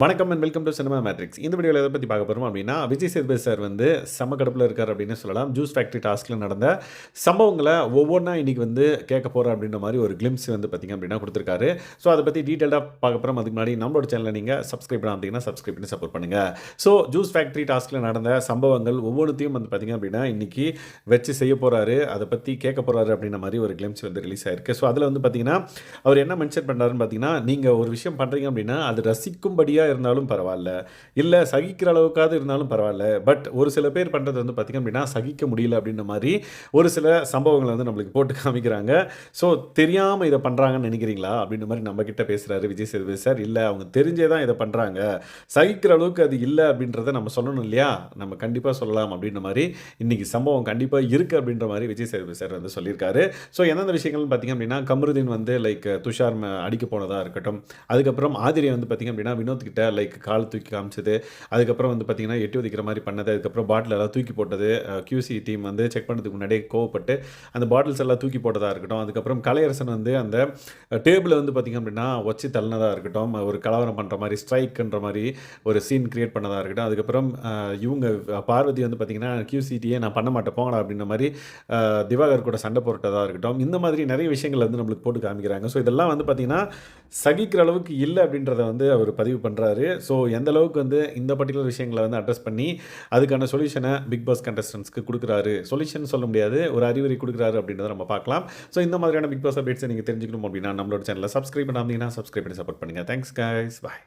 வணக்கம் and welcome to cinema matrix. இந்த வீடியோவில் எதை பற்றி பார்க்க போகிறோம் அப்படின்னா, விஜய் சேதுபதி சார் வந்து செம்ம கடுப்பில் இருக்கார் அப்படின்னு சொல்லலாம். ஜூஸ் ஃபேக்ட்ரி டாஸ்கில் நடந்த சம்பவங்களை ஒவ்வொன்றா இன்றைக்கி வந்து கேட்க போகிறோம் அப்படின்ற மாதிரி ஒரு கிளிம்ஸ் வந்து பார்த்திங்க அப்படின்னா கொடுத்துருக்காரு. ஸோ அதை பற்றி டீட்டெயிலாக பார்க்க போகிறோம். அதுக்கு முன்னாடி நம்மளோட சேனலை நீங்கள் சப்ஸ்கிரைப் பண்ண அப்படின்னா சப்ஸ்கிரைப் பண்ணி சப்போர்ட் பண்ணுங்கள். ஸோ ஜூஸ் ஃபேக்ட்ரி டாஸ்கில் நடந்த சம்பவங்கள் ஒவ்வொன்றுத்தையும் வந்து பார்த்திங்க அப்படின்னா இன்றைக்கி வச்சு செய்ய போகிறாரு, அதை பற்றி கேட்க போகிறாரு அப்படின்ற மாதிரி ஒரு கிளிம்ஸ் வந்து ரிலீஸ் ஆயிருக்கு. ஸோ அதில் வந்து பார்த்திங்கன்னா அவர் என்ன மென்ஷன் பண்ணுறாருன்னு பார்த்தீங்கன்னா, நீங்கள் ஒரு விஷயம் பண்ணுறீங்க அப்படின்னா அது ரசிக்கும்படியாக இருந்தாலும் பரவாயில்ல, இல்லை சகிக்கிற அளவுக்காவது இருந்தாலும் பரவாயில்ல, பட் ஒரு சில பேர் பண்ணுறது வந்து பார்த்திங்க அப்படின்னா சகிக்க முடியல அப்படின்ற மாதிரி ஒரு சில சம்பவங்களை வந்து நம்மளுக்கு போட்டு காமிக்கிறாங்க. ஸோ தெரியாமல் இதை பண்ணுறாங்கன்னு நினைக்கிறீங்களா அப்படின்ற மாதிரி நம்ம கிட்ட பேசுகிறாரு விஜய் சேதுபதி சார். இல்லை, அவங்க தெரிஞ்சே தான் இதை பண்ணுறாங்க, சகிக்கிற அளவுக்கு அது இல்லை அப்படின்றத நம்ம சொல்லணும் இல்லையா, நம்ம கண்டிப்பாக சொல்லலாம் அப்படின்ற மாதிரி இன்றைக்கி சம்பவம் கண்டிப்பாக இருக்குது அப்படின்ற மாதிரி விஜய் சேதுபதி சார் வந்து சொல்லியிருக்காரு. ஸோ எந்தெந்த விஷயங்கள்னு பார்த்திங்க அப்படின்னா, கமருதீன் வந்து லைக் துஷார் அடிக்க போனதாக இருக்கட்டும், அதுக்கப்புறம் ஆதிரியை வந்து பார்த்திங்க அப்படின்னா வினோத் கிட்ட லைக் கால் தூக்கி காமிச்சது, அதுக்கப்புறம் வந்து பார்த்திங்கன்னா எட்டி ஒதிக்கிற மாதிரி பண்ணது, அதுக்கப்புறம் பாட்டில் எல்லாம் தூக்கி போட்டது, QC டீம் வந்து செக் பண்ணுறதுக்கு முன்னாடியே கோவப்பட்டு அந்த பாட்டில்ஸ் எல்லாம் தூக்கி போட்டதாக இருக்கட்டும், அதுக்கப்புறம் கலையரசன் வந்து அந்த டேபிளை வந்து பார்த்திங்க அப்படின்னா வச்சு தள்ளினதாக இருக்கட்டும், ஒரு கலவரம் பண்ணுற மாதிரி ஸ்ட்ரைக்குன்ற மாதிரி ஒரு சீன் கிரியேட் பண்ணதாக இருக்கட்டும், அதுக்கப்புறம் இவங்க பார்வதி வந்து பார்த்திங்கன்னா QCTயே நான் பண்ண மாட்டேன் போங்கடா அப்படின்ற மாதிரி திவாகர் கூட சண்டை போட்டதாக இருக்கட்டும், இந்த மாதிரி நிறைய விஷயங்கள் வந்து நம்மளுக்கு போட்டு காமிக்கிறாங்க. ஸோ இதெல்லாம் வந்து பார்த்திங்கன்னா சகிக்கிற அளவுக்கு இல்லை அப்படின்றத வந்து அவர் பதிவு பண்ணுறாரு. ஸோ எந்த அளவுக்கு வந்து இந்த பர்டிகுலர் விஷயங்களை வந்து அட்ரஸ் பண்ணி அதுக்கான சொல்யூஷனை பிக் பாஸ் கண்டஸ்டன்ஸ்க்கு கொடுக்குறாரு, சொல்யூஷன் சொல்ல முடியாது, ஒரு அறிவுரை கொடுக்குறாரு அப்படின்றத நம்ம பார்க்கலாம். ஸோ இந்த மாதிரியான பிக் பாஸ் அப்டேட்ஸை நீங்கள் தெரிஞ்சுக்கணும் அப்படின்னா நம்மளோட சேனலை சப்ஸ்கிரைப் பண்ணாமல் சப்ஸ்கிரைப் பண்ணி சப்போர்ட் பண்ணுங்கள். தேங்க்ஸ் கைஸ், பாய்.